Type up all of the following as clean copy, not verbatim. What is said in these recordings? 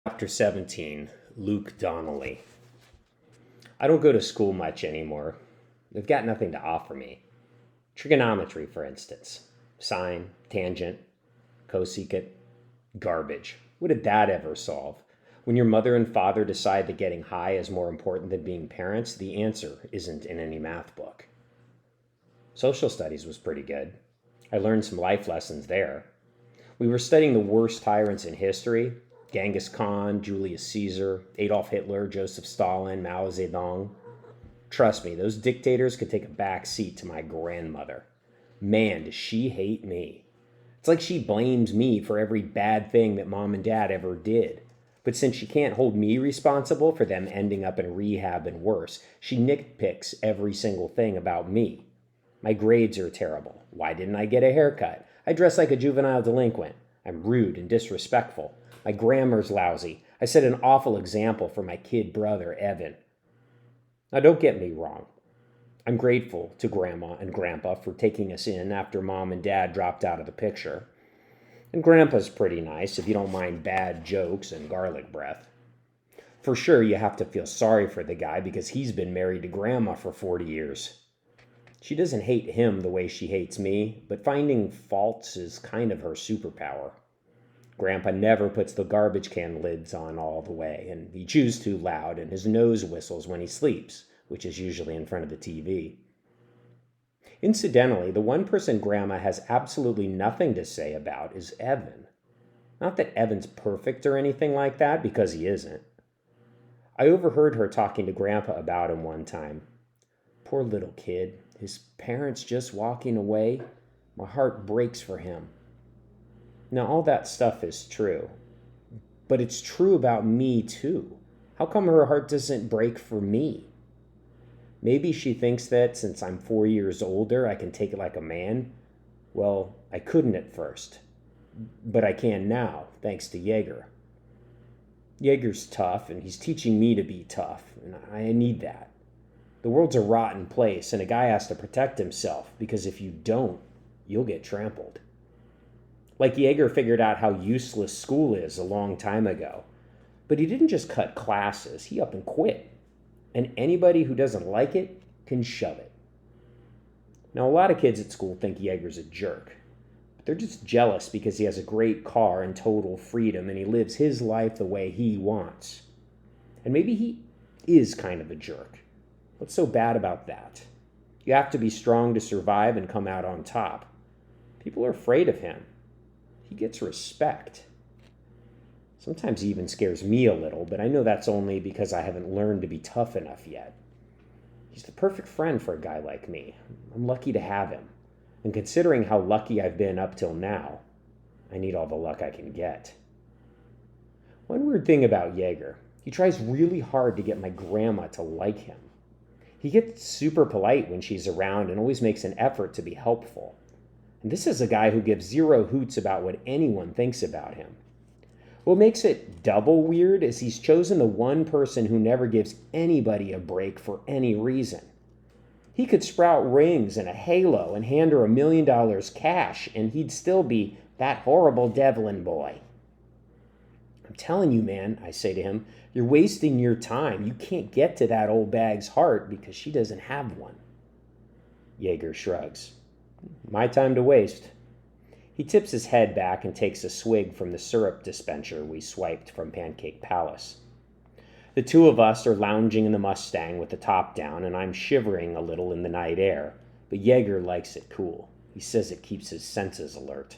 Chapter 17, Luke Donnelly. I don't go to school much anymore. They've got nothing to offer me. Trigonometry, for instance. Sine, tangent, cosecant, garbage. What did that ever solve? When your mother and father decide that getting high is more important than being parents, the answer isn't in any math book. Social studies was pretty good. I learned some life lessons there. We were studying the worst tyrants in history: Genghis Khan, Julius Caesar, Adolf Hitler, Joseph Stalin, Mao Zedong. Trust me, those dictators could take a back seat to my grandmother. Man, does she hate me. It's like she blames me for every bad thing that mom and dad ever did. But since she can't hold me responsible for them ending up in rehab and worse, she nitpicks every single thing about me. My grades are terrible. Why didn't I get a haircut? I dress like a juvenile delinquent. I'm rude and disrespectful. My grammar's lousy. I set an awful example for my kid brother, Evan. Now, don't get me wrong. I'm grateful to Grandma and Grandpa for taking us in after Mom and Dad dropped out of the picture. And Grandpa's pretty nice if you don't mind bad jokes and garlic breath. For sure, you have to feel sorry for the guy because he's been married to Grandma for 40 years. She doesn't hate him the way she hates me, but finding faults is kind of her superpower. Grandpa never puts the garbage can lids on all the way, and he chews too loud, and his nose whistles when he sleeps, which is usually in front of the TV. Incidentally, the one person Grandma has absolutely nothing to say about is Evan. Not that Evan's perfect or anything like that, because he isn't. I overheard her talking to Grandpa about him one time. Poor little kid. His parents just walking away. My heart breaks for him. Now, all that stuff is true. But it's true about me, too. How come her heart doesn't break for me? Maybe she thinks that since I'm 4 years older, I can take it like a man. Well, I couldn't at first. But I can now, thanks to Jaeger. Jaeger's tough, and he's teaching me to be tough, and I need that. The world's a rotten place, and a guy has to protect himself, because if you don't, you'll get trampled. Like Jaeger figured out how useless school is a long time ago. But he didn't just cut classes, he up and quit. And anybody who doesn't like it can shove it. Now, a lot of kids at school think Jaeger's a jerk. But they're just jealous because he has a great car and total freedom, and he lives his life the way he wants. And maybe he is kind of a jerk. What's so bad about that? You have to be strong to survive and come out on top. People are afraid of him. He gets respect. Sometimes he even scares me a little, but I know that's only because I haven't learned to be tough enough yet. He's the perfect friend for a guy like me. I'm lucky to have him. And considering how lucky I've been up till now, I need all the luck I can get. One weird thing about Jaeger, he tries really hard to get my grandma to like him. He gets super polite when she's around and always makes an effort to be helpful. And this is a guy who gives zero hoots about what anyone thinks about him. What makes it double weird is he's chosen the one person who never gives anybody a break for any reason. He could sprout rings and a halo and hand her $1 million cash, and he'd still be that horrible Devlin boy. I'm telling you, man, I say to him, you're wasting your time. You can't get to that old bag's heart because she doesn't have one. Jaeger shrugs. My time to waste. He tips his head back and takes a swig from the syrup dispenser we swiped from Pancake Palace. The two of us are lounging in the Mustang with the top down, and I'm shivering a little in the night air, but Jaeger likes it cool. He says it keeps his senses alert.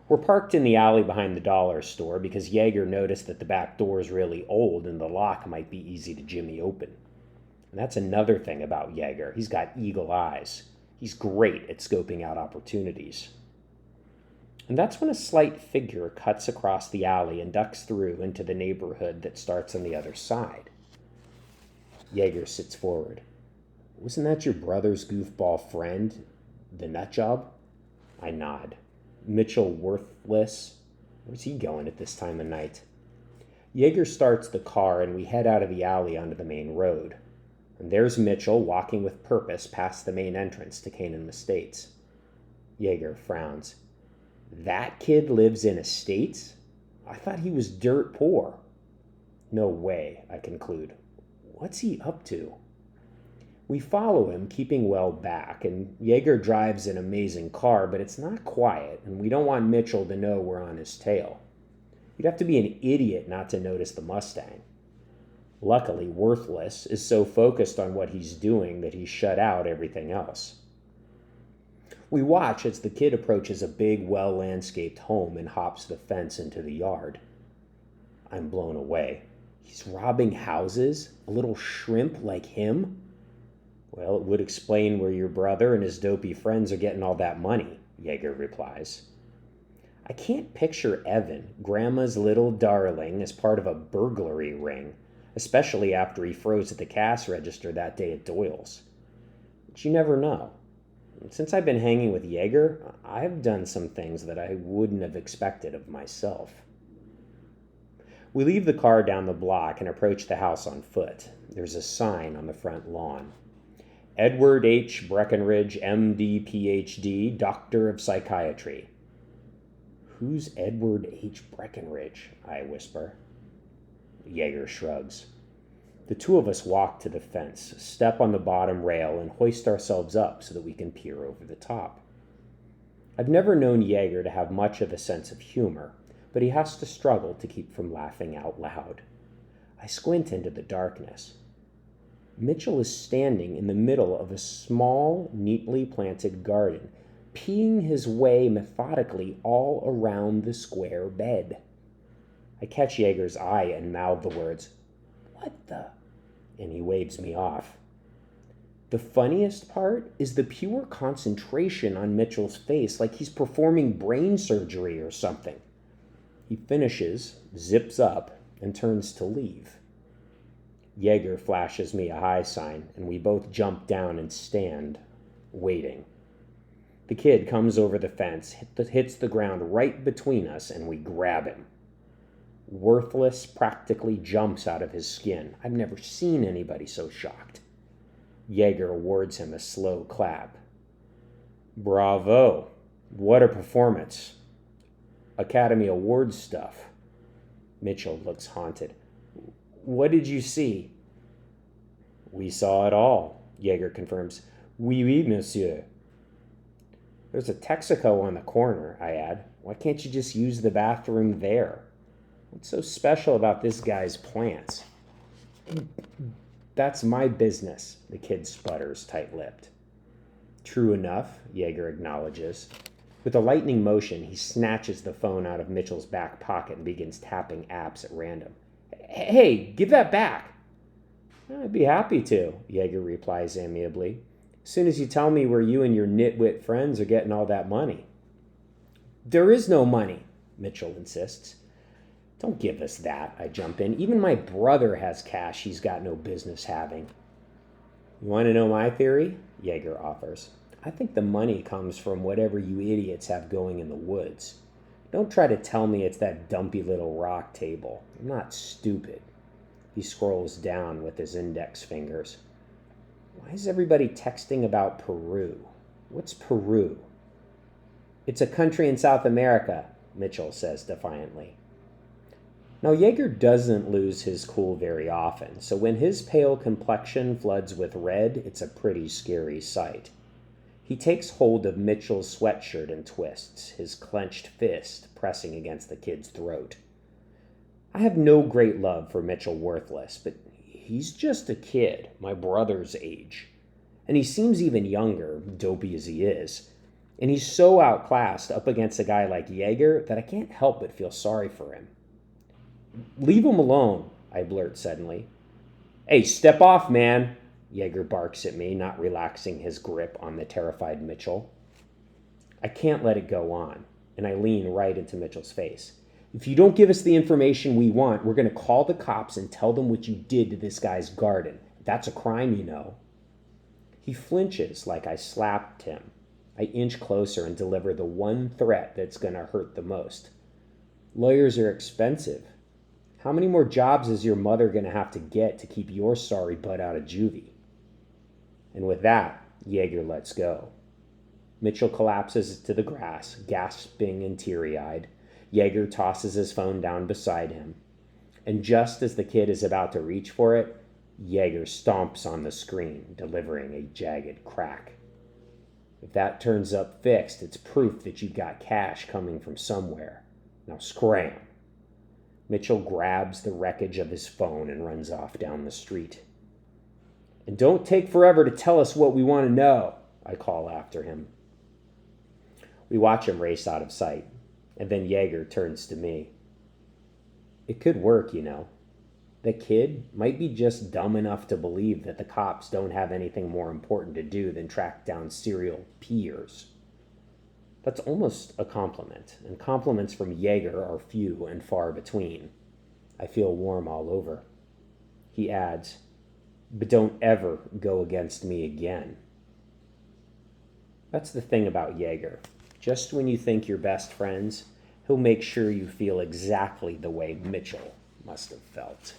We're parked in the alley behind the dollar store because Jaeger noticed that the back door is really old and the lock might be easy to jimmy open. And that's another thing about Jaeger. He's got eagle eyes. He's great at scoping out opportunities. And that's when a slight figure cuts across the alley and ducks through into the neighborhood that starts on the other side. Jaeger sits forward. Wasn't that your brother's goofball friend, the nutjob? I nod. Mitchell Worthless? Where's he going at this time of night? Jaeger starts the car and we head out of the alley onto the main road. And there's Mitchell walking with purpose past the main entrance to Canaan Estates. Jaeger frowns. That kid lives in Estates? I thought he was dirt poor. No way, I conclude. What's he up to? We follow him, keeping well back, and Jaeger drives an amazing car, but it's not quiet, and we don't want Mitchell to know we're on his tail. You'd have to be an idiot not to notice the Mustang. Luckily, Worthless is so focused on what he's doing that he's shut out everything else. We watch as the kid approaches a big, well-landscaped home and hops the fence into the yard. I'm blown away. He's robbing houses? A little shrimp like him? Well, it would explain where your brother and his dopey friends are getting all that money, Jaeger replies. I can't picture Evan, Grandma's little darling, as part of a burglary ring, especially after he froze at the cash register that day at Doyle's. But you never know. Since I've been hanging with Jaeger, I've done some things that I wouldn't have expected of myself. We leave the car down the block and approach the house on foot. There's a sign on the front lawn. Edward H. Breckenridge, M.D., Ph.D., Doctor of Psychiatry. Who's Edward H. Breckenridge? I whisper. Jaeger shrugs. The two of us walk to the fence, step on the bottom rail, and hoist ourselves up so that we can peer over the top. I've never known Jaeger to have much of a sense of humor, but he has to struggle to keep from laughing out loud. I squint into the darkness. Mitchell is standing in the middle of a small, neatly planted garden, peeing his way methodically all around the square bed. I catch Jaeger's eye and mouth the words, "What the?" and he waves me off. The funniest part is the pure concentration on Mitchell's face, like he's performing brain surgery or something. He finishes, zips up, and turns to leave. Jaeger flashes me a high sign, and we both jump down and stand, waiting. The kid comes over the fence, hits the ground right between us, and we grab him. Worthless practically jumps out of his skin. I've never seen anybody so shocked. Jaeger awards him a slow clap. Bravo. What a performance. Academy Awards stuff. Mitchell looks haunted. What did you see? We saw it all, Jaeger confirms. Oui, oui, monsieur. There's a Texaco on the corner, I add. Why can't you just use the bathroom there? What's so special about this guy's plants? That's my business, the kid sputters, tight-lipped. True enough, Jaeger acknowledges. With a lightning motion, he snatches the phone out of Mitchell's back pocket and begins tapping apps at random. Hey, give that back. I'd be happy to, Jaeger replies amiably. As soon as you tell me where you and your nitwit friends are getting all that money. There is no money, Mitchell insists. Don't give us that, I jump in. Even my brother has cash he's got no business having. You want to know my theory? Jaeger offers. I think the money comes from whatever you idiots have going in the woods. Don't try to tell me it's that dumpy little rock table. I'm not stupid. He scrolls down with his index fingers. Why is everybody texting about Peru? What's Peru? It's a country in South America, Mitchell says defiantly. Now, Jaeger doesn't lose his cool very often, so when his pale complexion floods with red, it's a pretty scary sight. He takes hold of Mitchell's sweatshirt and twists, his clenched fist pressing against the kid's throat. I have no great love for Mitchell Worthless, but he's just a kid, my brother's age. And he seems even younger, dopey as he is. And he's so outclassed up against a guy like Jaeger that I can't help but feel sorry for him. Leave him alone, I blurt suddenly. Hey, step off, man, Jaeger barks at me, not relaxing his grip on the terrified Mitchell. I can't let it go on, and I lean right into Mitchell's face. If you don't give us the information we want, we're going to call the cops and tell them what you did to this guy's garden. That's a crime, you know. He flinches like I slapped him. I inch closer and deliver the one threat that's going to hurt the most. Lawyers are expensive. How many more jobs is your mother going to have to get to keep your sorry butt out of juvie? And with that, Jaeger lets go. Mitchell collapses to the grass, gasping and teary-eyed. Jaeger tosses his phone down beside him. And just as the kid is about to reach for it, Jaeger stomps on the screen, delivering a jagged crack. If that turns up fixed, it's proof that you've got cash coming from somewhere. Now scram. Mitchell grabs the wreckage of his phone and runs off down the street. And don't take forever to tell us what we want to know, I call after him. We watch him race out of sight, and then Jaeger turns to me. It could work, you know. The kid might be just dumb enough to believe that the cops don't have anything more important to do than track down serial peers. That's almost a compliment, and compliments from Jaeger are few and far between. I feel warm all over. He adds, but don't ever go against me again. That's the thing about Jaeger. Just when you think you're best friends, he'll make sure you feel exactly the way Mitchell must have felt.